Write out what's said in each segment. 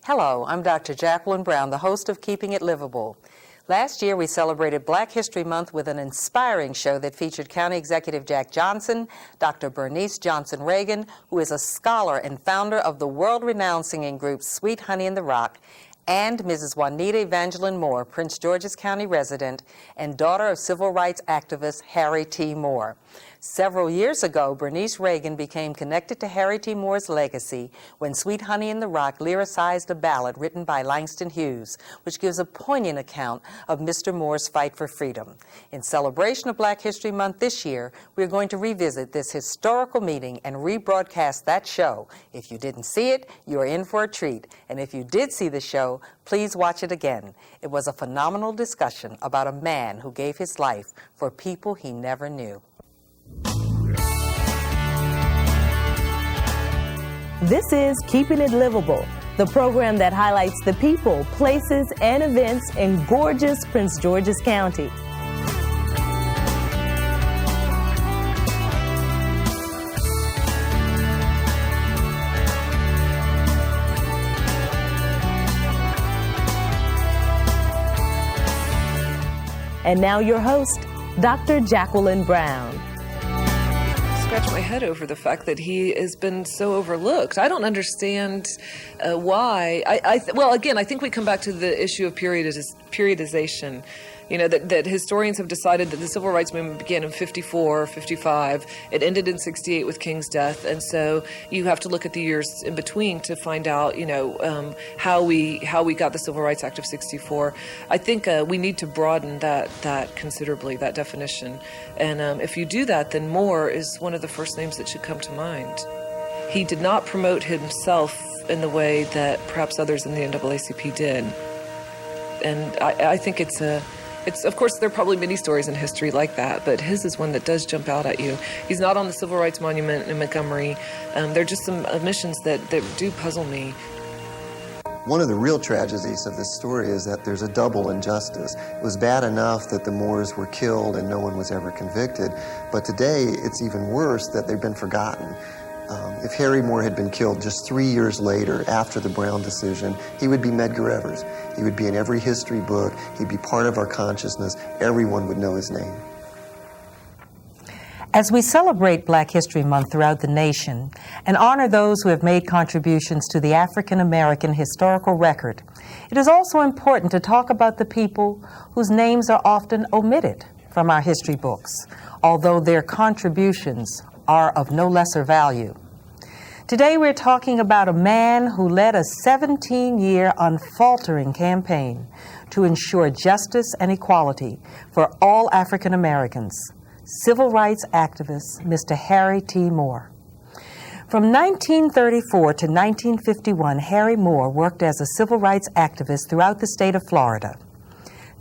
Hello, I'm Dr. Jacqueline Brown, the host of Keeping It Livable. Last year, we celebrated Black History Month with an inspiring show that featured County Executive Jack Johnson, Dr. Bernice Johnson Reagan, who is a scholar and founder of the world-renowned singing group Sweet Honey in the Rock, and Mrs. Juanita Evangeline Moore, Prince George's County resident and daughter of civil rights activist Harry T. Moore. Several years ago, Bernice Reagan became connected to Harry T. Moore's legacy when Sweet Honey in the Rock lyricized a ballad written by Langston Hughes, which gives a poignant account of Mr. Moore's fight for freedom. In celebration of Black History Month this year, we're going to revisit this historical meeting and rebroadcast that show. If you didn't see it, you're in for a treat. And if you did see the show, please watch it again. It was a phenomenal discussion about a man who gave his life for people he never knew. This is Keeping It Livable, the program that highlights the people, places, and events in gorgeous Prince George's County. And now your host, Dr. Jacqueline Brown. Scratch my head over the fact that he has been so overlooked. I don't understand why. Well, again, I think we come back to the issue of periodization. You know, that historians have decided that the civil rights movement began in 54, 55. It ended in 68 with King's death. And so you have to look at the years in between to find out, you know, how we got the Civil Rights Act of 64. I think we need to broaden that considerably, that definition. And if you do that, then Moore is one of the first names that should come to mind. He did not promote himself in the way that perhaps others in the NAACP did. And I think it's of course, there are probably many stories in history like that, but his is one that does jump out at you. He's not on the Civil Rights Monument in Montgomery. There are just some omissions that do puzzle me. One of the real tragedies of this story is that there's a double injustice. It was bad enough that the Moores were killed and no one was ever convicted, but today it's even worse that they've been forgotten. If Harry Moore had been killed just 3 years later after the Brown decision, he would be Medgar Evers. He would be in every history book. He'd be part of our consciousness. Everyone would know his name. As we celebrate Black History Month throughout the nation and honor those who have made contributions to the African American historical record, it is also important to talk about the people whose names are often omitted from our history books, although their contributions are of no lesser value. Today we're talking about a man who led a 17-year unfaltering campaign to ensure justice and equality for all African Americans, civil rights activist Mr. Harry T. Moore. From 1934 to 1951, Harry Moore worked as a civil rights activist throughout the state of Florida.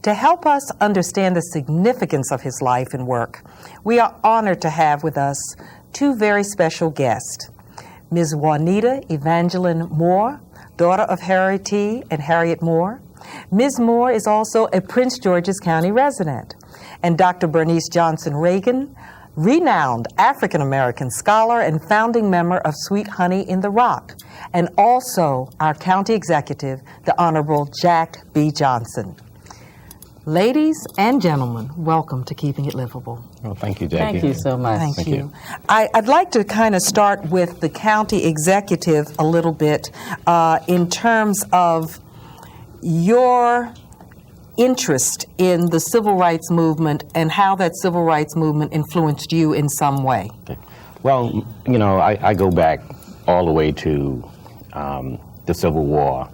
To help us understand the significance of his life and work, we are honored to have with us two very special guests. Ms. Juanita Evangeline Moore, daughter of Harry T. and Harriet Moore. Ms. Moore is also a Prince George's County resident. And Dr. Bernice Johnson Reagan, renowned African-American scholar and founding member of Sweet Honey in the Rock, and also our county executive, the Honorable Jack B. Johnson. Ladies and gentlemen, welcome to Keeping It Livable. Well, thank you, Jackie. Thank you so much. Thank you. I'd like to kind of start with the county executive a little bit in terms of your interest in the civil rights movement and how that civil rights movement influenced you in some way. Okay. Well, you know, I go back all the way to the Civil War,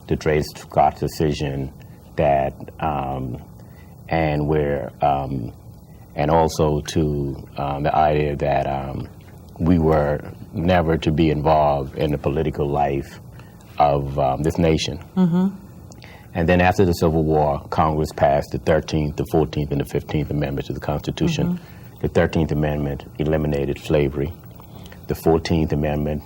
the Dred Scott decision, that and also to the idea that we were never to be involved in the political life of this nation. Mm-hmm. And then after the Civil War, Congress passed the 13th, the 14th, and the 15th Amendments to the Constitution. Mm-hmm. The 13th Amendment eliminated slavery. The 14th Amendment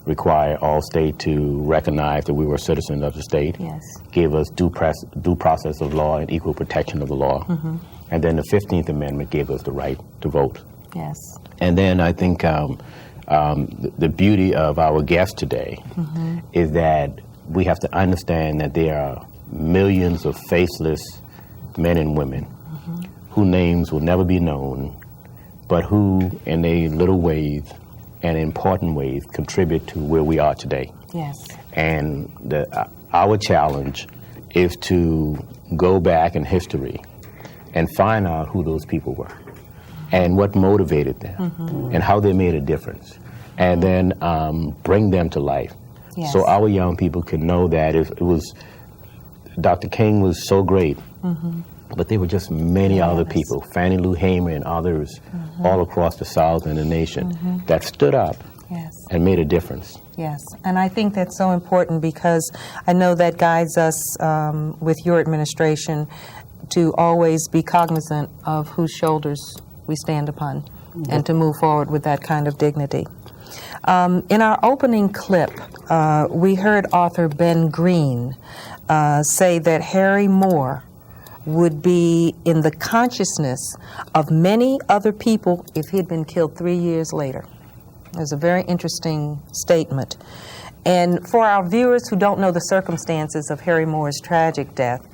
required all states to recognize that we were citizens of the state. Yes. Gave us due process of law and equal protection of the law. Mm-hmm. And then the 15th Amendment gave us the right to vote. Yes. And then I think the beauty of our guest today mm-hmm. is that we have to understand that there are millions of faceless men and women whose names will never be known, but who, in a little ways and important ways, contribute to where we are today. Yes. And our challenge is to go back in history and find out who those people were and what motivated them and how they made a difference, and then bring them to life. Yes. So our young people can know that it was, Dr. King was so great, but there were just many other people, Fannie Lou Hamer and others, all across the South and the nation that stood up and made a difference. Yes, and I think that's so important because I know that guides us with your administration to always be cognizant of whose shoulders we stand upon and to move forward with that kind of dignity. In our opening clip, we heard author Ben Green say that Harry Moore would be in the consciousness of many other people if he had been killed 3 years later. It was a very interesting statement. And for our viewers who don't know the circumstances of Harry Moore's tragic death,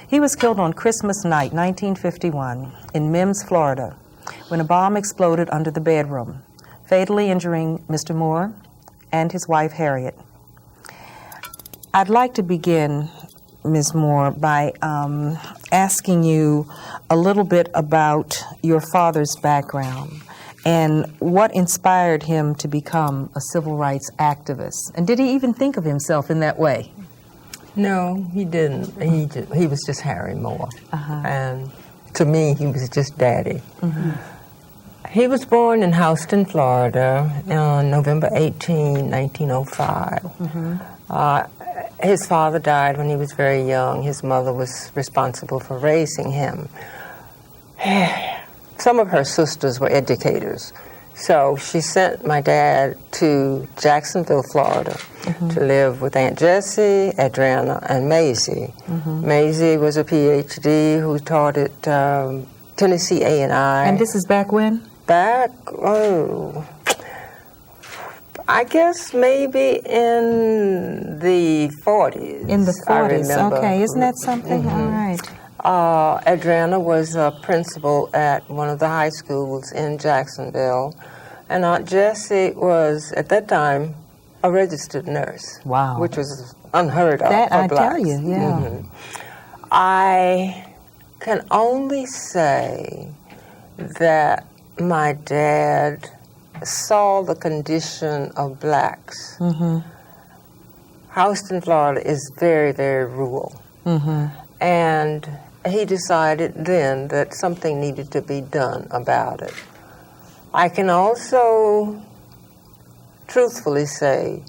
he was killed on Christmas night, 1951, in Mims, Florida, when a bomb exploded under the bedroom, fatally injuring Mr. Moore and his wife, Harriet. I'd like to begin, Ms. Moore, by asking you a little bit about your father's background and what inspired him to become a civil rights activist. And did he even think of himself in that way? No, he didn't. He was just Harry Moore. And to me, he was just Daddy. He was born in Houston, Florida on November 18, 1905. His father died when he was very young. His mother was responsible for raising him. Some of her sisters were educators, so she sent my dad to Jacksonville, Florida, to live with Aunt Jessie, Adriana, and Maisie. Maisie was a PhD who taught at Tennessee A&I. And this is back when? Back, I guess maybe in the 40s. In the 40s, okay. Isn't that Mm-hmm. something? All right. Adriana was a principal at one of the high schools in Jacksonville, and Aunt Jessie was, at that time, a registered nurse. Wow. Which was unheard of That, for I blacks. tell you, yeah. I can only say that my dad saw the condition of blacks. Houston, Florida is very, very rural. And he decided then that something needed to be done about it. I can also truthfully say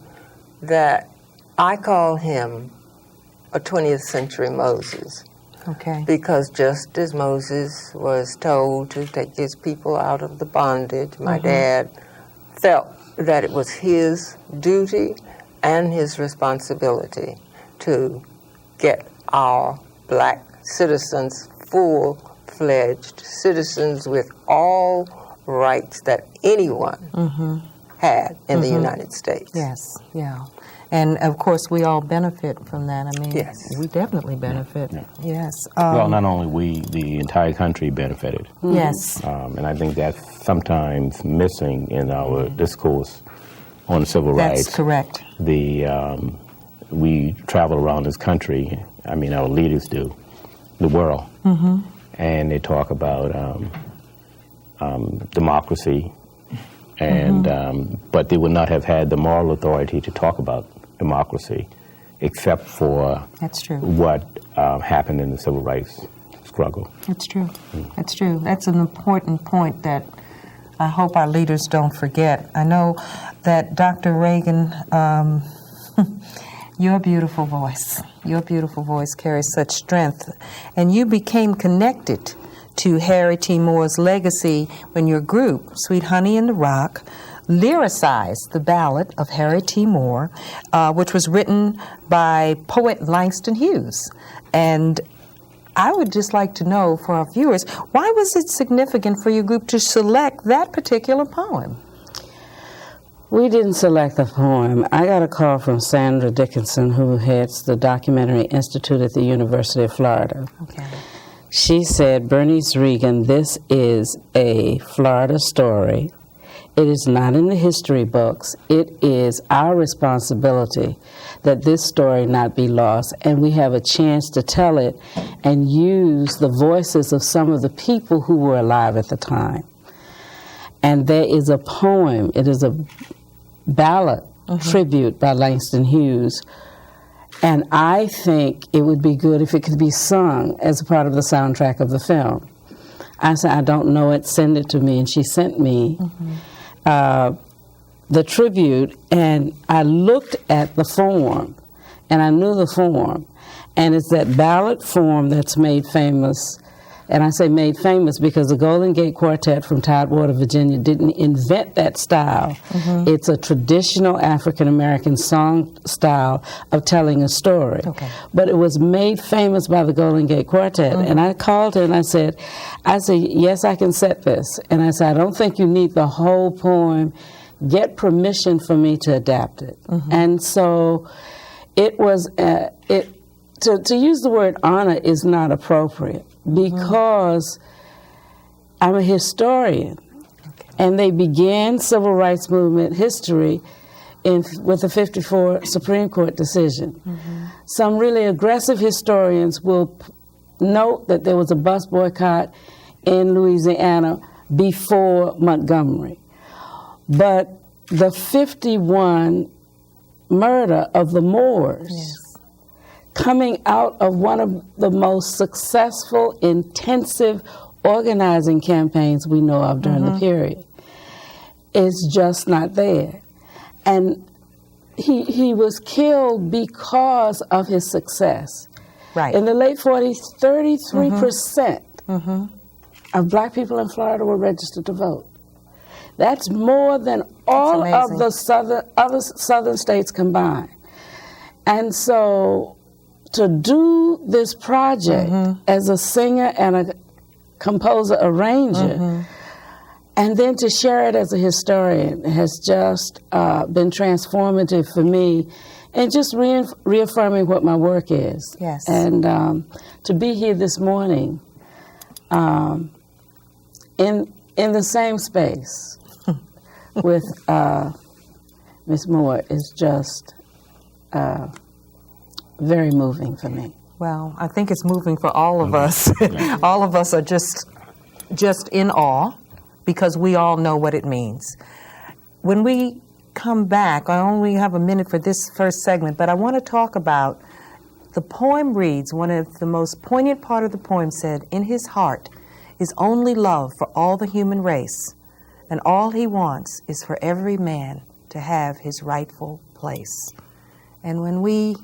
that I call him a 20th century Moses. Okay. Because just as Moses was told to take his people out of the bondage, my dad felt that it was his duty and his responsibility to get our black citizens full-fledged citizens with all rights that anyone had in the United States. Yes, yeah. And of course, we all benefit from that. I mean, Yes. we definitely benefit. Yes. Well, not only we, the entire country benefited. Yes. And I think that's sometimes missing in our discourse on civil rights. That's correct. We travel around this country, I mean, our leaders do, the world, and they talk about democracy, and but they would not have had the moral authority to talk about democracy except for That's true. what happened in the civil rights struggle. That's true. That's true. That's an important point that I hope our leaders don't forget. I know that Dr. Reagan, your beautiful voice carries such strength, and you became connected to Harry T. Moore's legacy when your group, Sweet Honey in the Rock, lyricized the ballad of Harry T. Moore, which was written by poet Langston Hughes. And I would just like to know for our viewers, why was it significant for your group to select that particular poem? We didn't select the poem. I got a call from Sandra Dickinson, who heads the Documentary Institute at the University of Florida. Okay. She said, Bernice Regan, this is a Florida story. It is not in the history books. It is our responsibility that this story not be lost, and we have a chance to tell it and use the voices of some of the people who were alive at the time. And there is a poem, it is a ballad tribute by Langston Hughes, and I think it would be good if it could be sung as a part of the soundtrack of the film. I said, I don't know it, send it to me, and she sent me the tribute, and I looked at the form, and I knew the form, and it's that ballad form that's made famous. And I say made famous because the Golden Gate Quartet from Tidewater, Virginia didn't invent that style. It's a traditional African-American song style of telling a story. Okay. But it was made famous by the Golden Gate Quartet. And I called her and I said, yes, I can set this. And I said, I don't think you need the whole poem. Get permission for me to adapt it. And so it was, to use the word honor is not appropriate, because I'm a historian, and they began civil rights movement history with the '54 Supreme Court decision. Some really aggressive historians will note that there was a bus boycott in Louisiana before Montgomery. But the 51 murder of the Moors, coming out of one of the most successful, intensive organizing campaigns we know of during the period, is just not there. And he was killed because of his success. Right. In the late 40s, 33% of black people in Florida were registered to vote. That's more than all of the other southern states combined. And so to do this project as a singer and a composer, arranger, and then to share it as a historian has just been transformative for me, and just reaffirming what my work is. Yes. And to be here this morning in the same space with Ms. Moore is just very moving for me. Well, I think it's moving for all of us. All of us are just in awe, because we all know what it means. When we come back, I only have a minute for this first segment, but I want to talk about the poem reads, one of the most poignant part of the poem said, in his heart is only love for all the human race, and all he wants is for every man to have his rightful place. And when we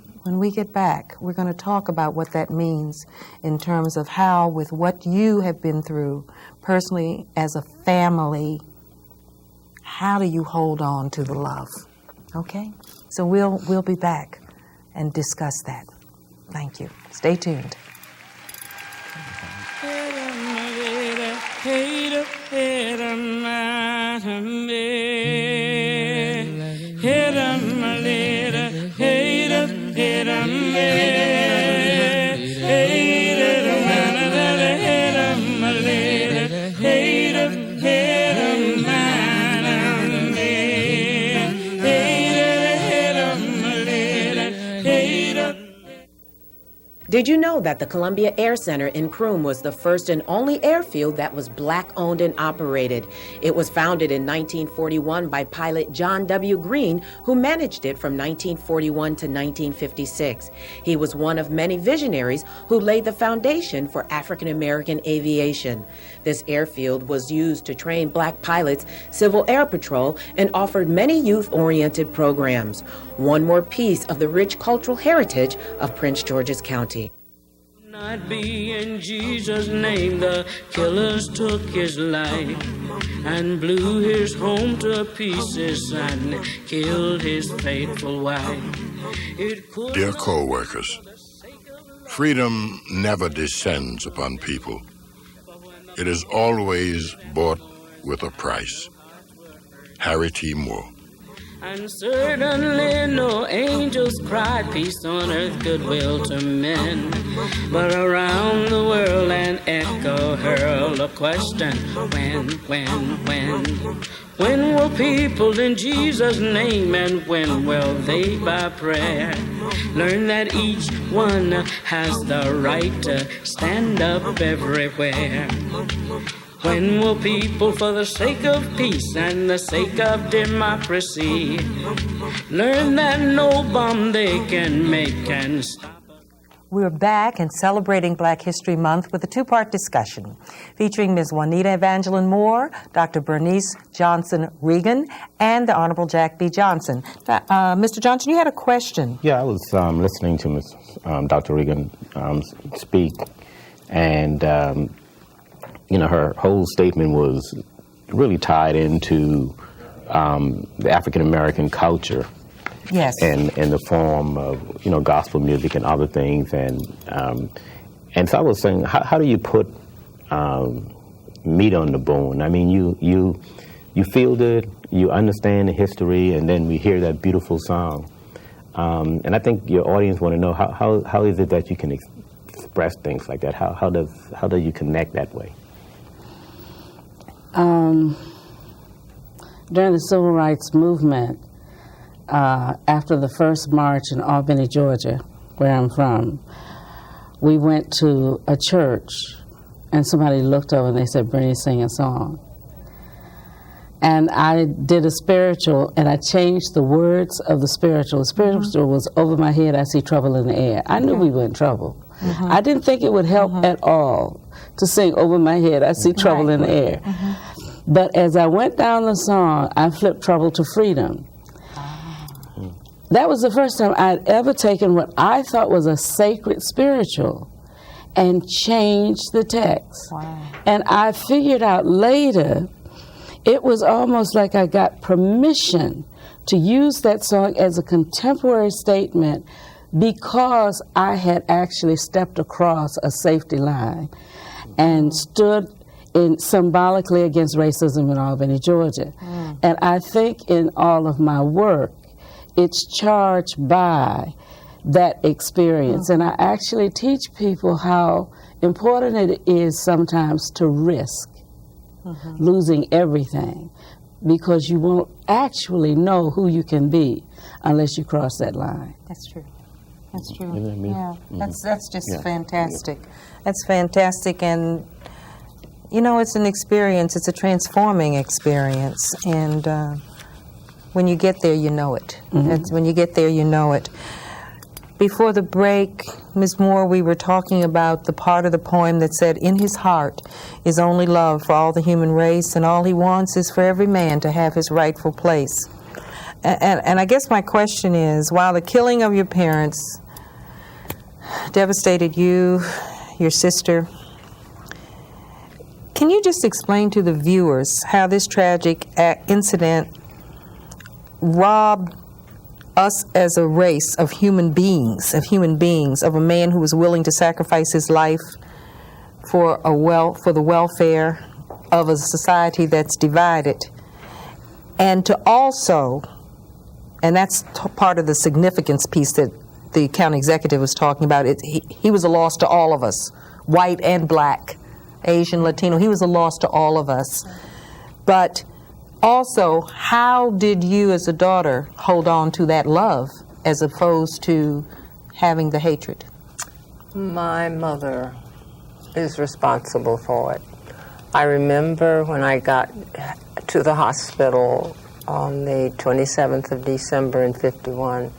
get back, we're going to talk about what that means in terms of how, with what you have been through personally as a family, how do you hold on to the love? Okay? So we'll be back and discuss that. Thank you. Stay tuned. Did you know that the Columbia Air Center in Croom was the first and only airfield that was black-owned and operated? It was founded in 1941 by pilot John W. Green, who managed it from 1941 to 1956. He was one of many visionaries who laid the foundation for African-American aviation. This airfield was used to train black pilots, Civil Air Patrol, and offered many youth-oriented programs. One more piece of the rich cultural heritage of Prince George's County. Not be in Jesus' name, the killers took his life and blew his home to pieces and killed his faithful wife. Dear co-workers, freedom never descends upon people. It is always bought with a price. Harry T. Moore. And certainly no angels cry peace on earth, goodwill to men. But around the world an echo hurl a question, when will people in Jesus' name, and when will they by prayer learn that each one has the right to stand up everywhere? When will people, for the sake of peace and the sake of democracy, learn that no bomb they can make can stop? We're back and celebrating Black History Month with a two-part discussion featuring Ms. Juanita Evangeline Moore, Dr. Bernice Johnson Regan, and the Honorable Jack B. Johnson. Mr. Johnson, you had a question. Yeah, I was listening to Ms. Dr. Regan speak, and her whole statement was really tied into the African American culture. Yes. And in the form of, gospel music and other things. And so I was saying, how do you put meat on the bone? I mean, you feel it, you understand the history, and then we hear that beautiful song. And I think your audience want to know, how is it that you can express things like that? How do you connect that way? During the Civil Rights Movement, after the first march in Albany, Georgia, where I'm from, we went to a church, and somebody looked over and they said, "Bernie, sing a song." And I did a spiritual, and I changed the words of the spiritual. The spiritual was, "Over my head, I see trouble in the air." I knew we were in trouble. I didn't think it would help at all to sing, "Over my head, I see trouble in the air." But as I went down the song, I flipped trouble to freedom. That was the first time I'd ever taken what I thought was a sacred spiritual and changed the text. Wow. And I figured out later, it was almost like I got permission to use that song as a contemporary statement because I had actually stepped across a safety line and stood symbolically against racism in Albany, Georgia. And I think in all of my work, it's charged by that experience. And I actually teach people how important it is sometimes to risk losing everything, because you won't actually know who you can be unless you cross that line. That's true. That's true. Yeah, that's just fantastic. That's fantastic. And it's an experience. It's a transforming experience. And when you get there, you know it. When you get there, you know it. Before the break, Ms. Moore, we were talking about the part of the poem that said, "In his heart is only love for all the human race, and all he wants is for every man to have his rightful place." And I guess my question is, while the killing of your parents devastated you, your sister, can you just explain to the viewers how this tragic incident robbed us as a race of human beings, of a man who was willing to sacrifice his life for the welfare of a society that's divided, and to also, and that's part of the significance piece that the county executive was talking about. He was a loss to all of us, white and black, Asian, Latino. He was a loss to all of us. But also, how did you as a daughter hold on to that love as opposed to having the hatred? My mother is responsible for it. I remember when I got to the hospital on the 27th of December in '51,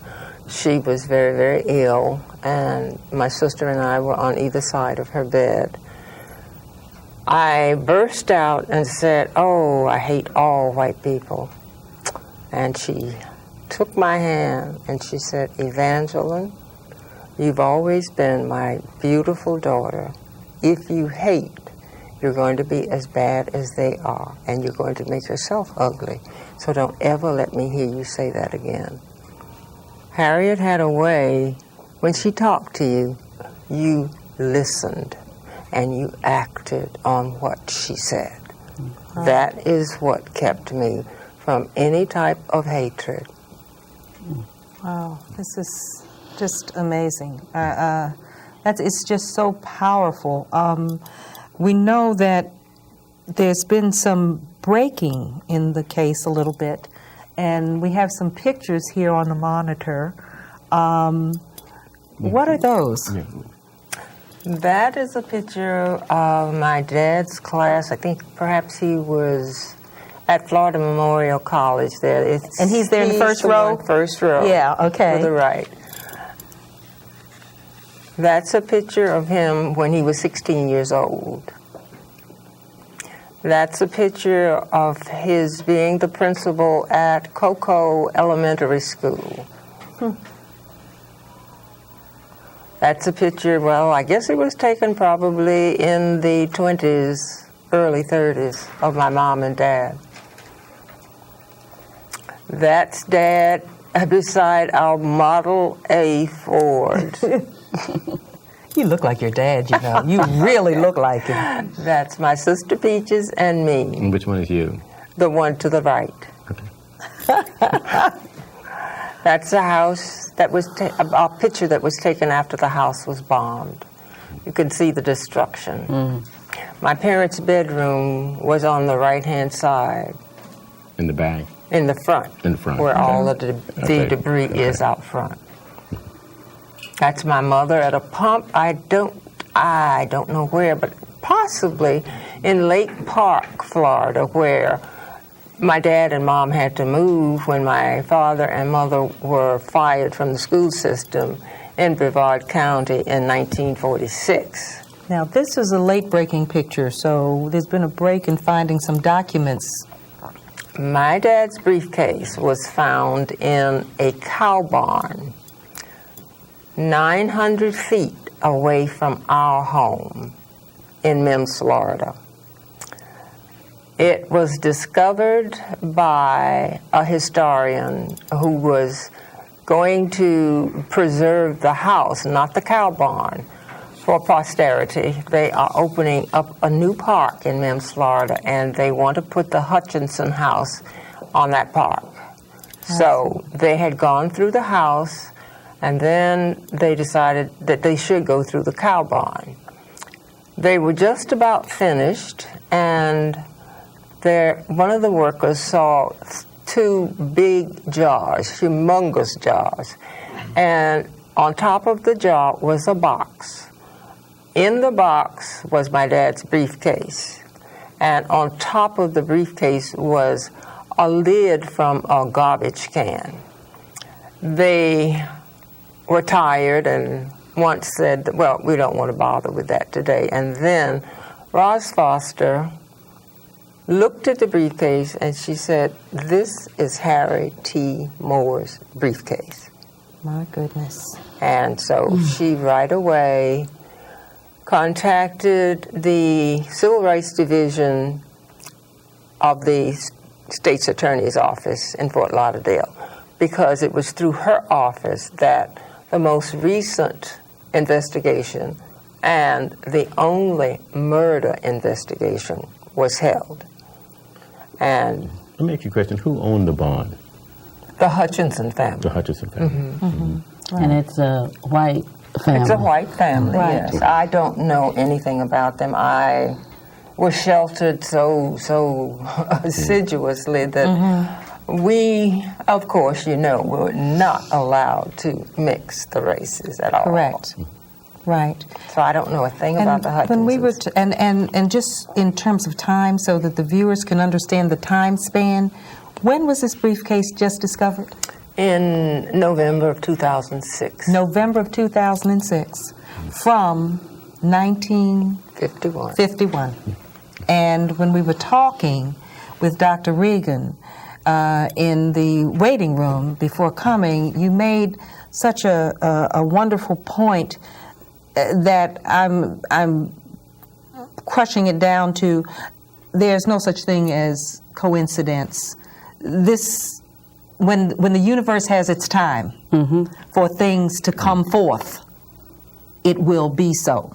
she was very, very ill, and my sister and I were on either side of her bed. I burst out and said, "Oh, I hate all white people." And she took my hand and she said, "Evangeline, you've always been my beautiful daughter. If you hate, you're going to be as bad as they are, and you're going to make yourself ugly. So don't ever let me hear you say that again." Harriet had a way, when she talked to you, you listened and you acted on what she said. That is what kept me from any type of hatred. Wow, this is just amazing. It's just so powerful. We know that there's been some breaking in the case a little bit, and we have some pictures here on the monitor. What are those? That is a picture of my dad's class. I think perhaps he was at Florida Memorial College there. And he's there in the first row? First row. Yeah, okay. To the right. That's a picture of him when he was 16 years old. That's a picture of his being the principal at Cocoa Elementary School. That's a picture, well, I guess it was taken probably in the 20s, early 30s, of my mom and dad. That's Dad beside our Model A Ford. You look like your dad, you know. You really look like him. That's my sister Peaches and me. And which one is you? The one to the right. Okay. That's a house that was a picture that was taken after the house was bombed. You can see the destruction. My parents' bedroom was on the right-hand side. In the back? In the front. In the front. Where all of the debris is out front. That's my mother at a pump. I don't know where, but possibly in Lake Park, Florida, where my dad and mom had to move when my father and mother were fired from the school system in Brevard County in 1946. Now, this is a late-breaking picture, so there's been a break in finding some documents. My dad's briefcase was found in a cow barn 900 feet away from our home in Mims, Florida. It was discovered by a historian who was going to preserve the house, not the cow barn, for posterity. They are opening up a new park in Mims, Florida, and they want to put the Hutchinson house on that park. So they had gone through the house, and then they decided that they should go through the cow barn. They were just about finished, and one of the workers saw two big jars, humongous jars, and on top of the jar was a box. In the box was my dad's briefcase, and on top of the briefcase was a lid from a garbage can. They were tired and once said, well, we don't want to bother with that today. And then Roz Foster looked at the briefcase and she said, this is Harry T. Moore's briefcase. My goodness. And so she right away contacted the Civil Rights Division of the State's Attorney's Office in Fort Lauderdale, because it was through her office that the most recent investigation and the only murder investigation was held. And let me ask you a question. Who owned the barn? The Hutchinson family. The Hutchinson family. Right. And it's a white family. It's a white family, Right. yes. I don't know anything about them. I was sheltered so assiduously that we, of course, were not allowed to mix the races at all. Correct. Right. So I don't know a thing about the Hutchinsons. When we were and just in terms of time, so that the viewers can understand the time span, when was this briefcase just discovered? In November of 2006. November of 2006, from 1951. And when we were talking with Dr. Regan in the waiting room before coming, you made such a wonderful point that I'm crushing it down to, there's no such thing as coincidence. This, when the universe has its time for things to come forth, it will be so.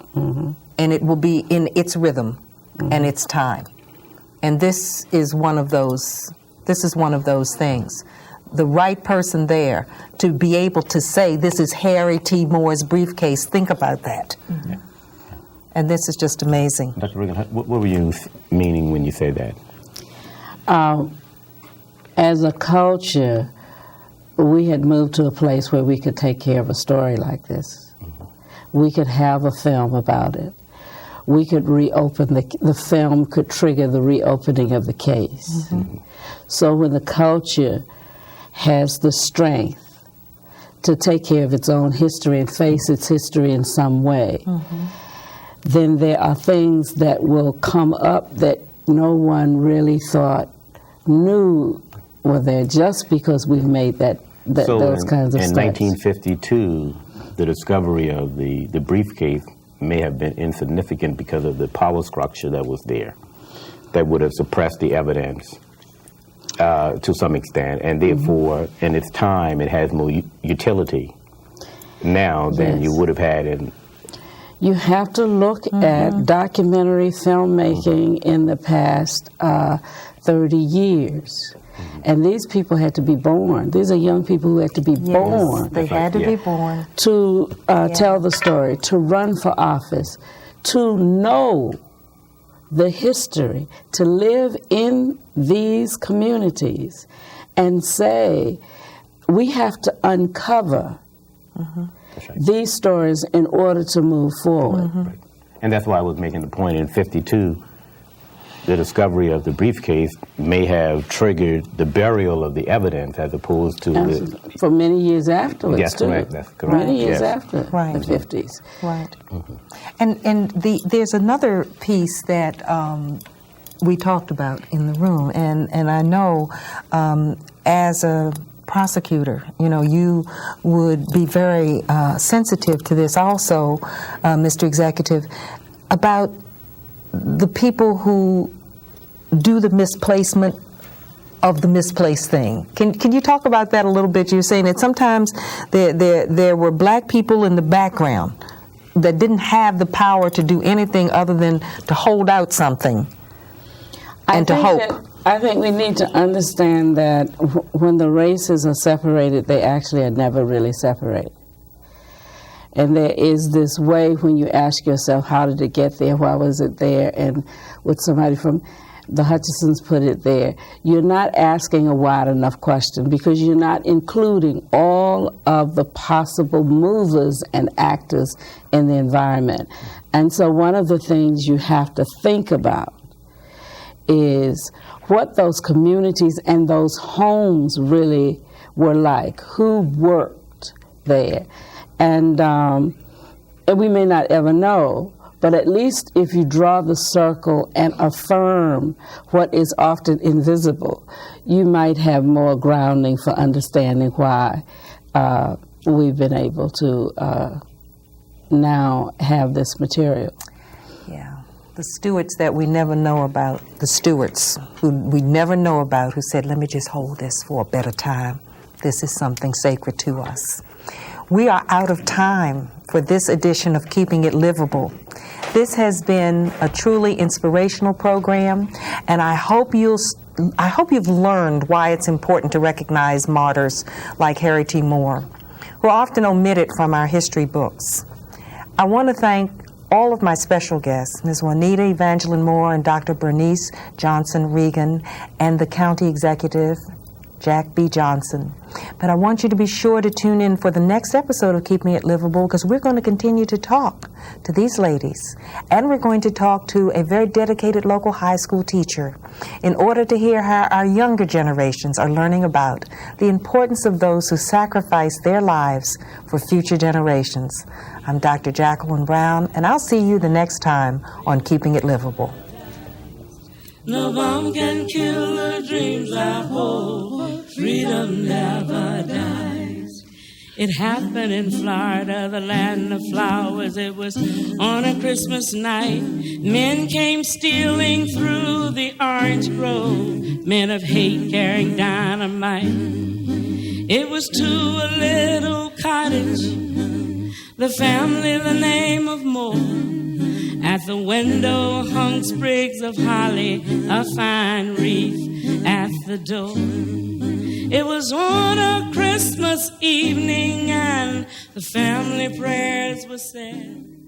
And it will be in its rhythm and its time. And this is one of those This is one of those things. The right person there to be able to say, this is Harry T. Moore's briefcase. Think about that. Yeah. And this is just amazing. Dr. Reagan, what were you meaning when you say that? As a culture, we had moved to a place where we could take care of a story like this. We could have a film about it. We could reopen, the film could trigger the reopening of the case. So when the culture has the strength to take care of its own history and face its history in some way, then there are things that will come up that no one really thought knew were there, just because we've made those kinds of in steps. 1952, the discovery of the briefcase may have been insignificant because of the power structure that was there, that would have suppressed the evidence to some extent, and therefore, in its time, it has more utility now than you would have had in. You have to look at documentary filmmaking in the past 30 years. And these people had to be born. These are young people who had to be born. They had to be born. To tell the story, to run for office, to know the history, to live in these communities and say, we have to uncover these stories in order to move forward. Right. And that's why I was making the point in 52, the discovery of the briefcase may have triggered the burial of the evidence as opposed to for many years afterwards. Yes, too. correct. That's correct. Many years after the 50s. Right. And there's another piece that we talked about in the room, and I know as a prosecutor, you would be very sensitive to this also, Mr. Executive, about the people who do the misplacement of the misplaced thing. Can you talk about that a little bit? You're saying that sometimes there were black people in the background that didn't have the power to do anything other than to hold out something and to hope. I think we need to understand that when the races are separated, they actually are never really separated. And there is this way when you ask yourself, how did it get there? Why was it there? And with somebody from the Hutchinsons put it there, you're not asking a wide enough question because you're not including all of the possible movers and actors in the environment. And so one of the things you have to think about is what those communities and those homes really were like, who worked there. And we may not ever know, but at least if you draw the circle and affirm what is often invisible, you might have more grounding for understanding why we've been able to now have this material. Yeah. The stewards that we never know about, the stewards who we never know about, who said, let me just hold this for a better time. This is something sacred to us. We are out of time for this edition of Keeping It Livable. This has been a truly inspirational program, and I hope you've learned why it's important to recognize martyrs like Harry T. Moore, who are often omitted from our history books. I want to thank all of my special guests, Ms. Juanita Evangeline Moore and Dr. Bernice Johnson Regan, and the County Executive, Jack B. Johnson. But I want you to be sure to tune in for the next episode of Keeping It Livable, because we're going to continue to talk to these ladies. And we're going to talk to a very dedicated local high school teacher in order to hear how our younger generations are learning about the importance of those who sacrifice their lives for future generations. I'm Dr. Jacqueline Brown, and I'll see you the next time on Keeping It Livable. No bomb can kill the dreams I hold. Freedom never dies. It happened in Florida, the land of flowers. It was on a Christmas night. Men came stealing through the orange grove. Men of hate carrying dynamite. It was to a little cottage, the family, the name of Moore. At the window hung sprigs of holly, a fine wreath. At the door. It was on a Christmas evening and the family prayers were said.